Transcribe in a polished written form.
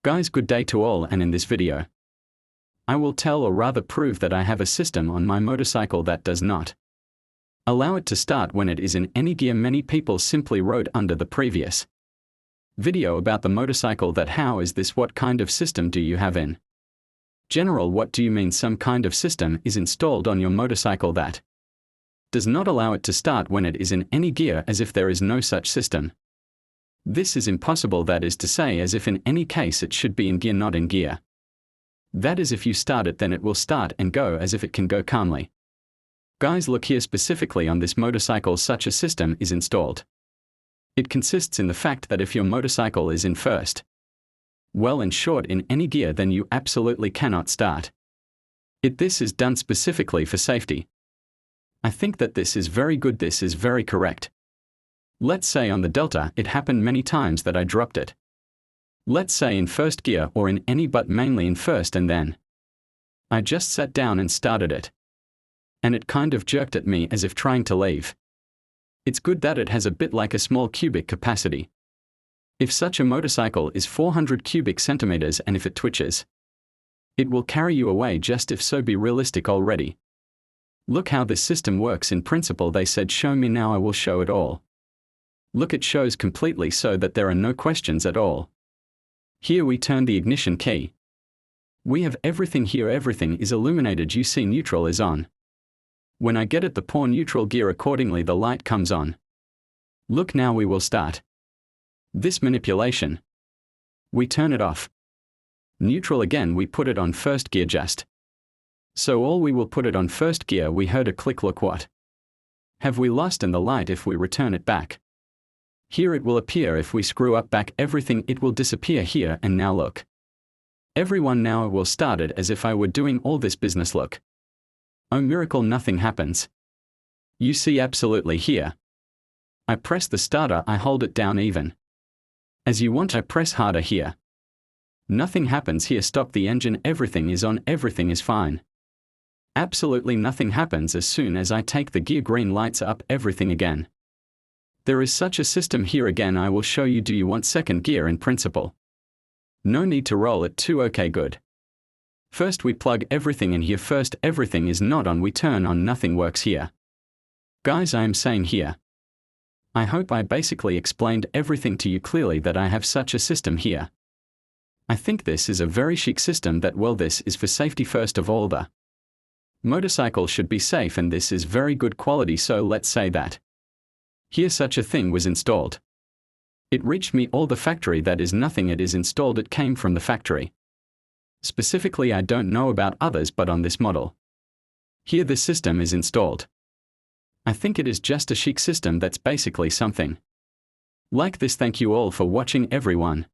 Guys, good day to all, and in this video, I will tell, or rather prove, that I have a system on my motorcycle that does not allow it to start when it is in any gear. Many people simply wrote under the previous video about the motorcycle that how is this, what kind of system do you have in general, what do you mean some kind of system is installed on your motorcycle that does not allow it to start when it is in any gear, as if there is no such system. This is impossible, that is to say, as if in any case it should be in gear, not in gear. That is, if you start it, then it will start and go as if it can go calmly. Guys, look here, specifically on this motorcycle such a system is installed. It consists in the fact that if your motorcycle is in first, well and short in any gear, then you absolutely cannot start it. This is done specifically for safety. I think that this is very good, this is very correct. Let's say on the Delta, it happened many times that I dropped it. Let's say in first gear or in any, but mainly in first, and then I just sat down and started it. And it kind of jerked at me as if trying to leave. It's good that it has a bit like a small cubic capacity. If such a motorcycle is 400 cubic centimeters, and if it twitches, it will carry you away. Just if so, be realistic already. Look how this system works in principle. They said show me, now I will show it all. Look, it shows completely so that there are no questions at all. Here we turn the ignition key. We have everything here, everything is illuminated. You see neutral is on. When I get at the poor neutral gear, accordingly the light comes on. Look, now we will start this manipulation. We turn it off. Neutral again, we put it on first gear just so all. We will put it on first gear. We heard a click. Look, what have we lost? And the light, if we return it back, here it will appear. If we screw up back everything, it will disappear here. And now look, everyone, now I will start it as if I were doing all this business. Look, oh miracle, nothing happens. You see absolutely here. I press the starter, I hold it down even as you want. I press harder here. Nothing happens here. Stop the engine, everything is on, everything is fine. Absolutely nothing happens. As soon as I take the gear, green lights up, everything again. There is such a system here again. I will show you. Do you want second gear in principle? No need to roll it too. Okay, good. First we plug everything in here. First everything is not on, we turn on, nothing works here. Guys, I am saying here, I hope I basically explained everything to you clearly, that I have such a system here. I think this is a very chic system that, well, this is for safety. First of all, the motorcycle should be safe, and this is very good quality. So let's say that here such a thing was installed. It reached me all the factory, that is nothing, it is installed, it came from the factory. Specifically, I don't know about others, but on this model here this system is installed. I think it is just a chic system that's basically something like this. Thank you all for watching, everyone.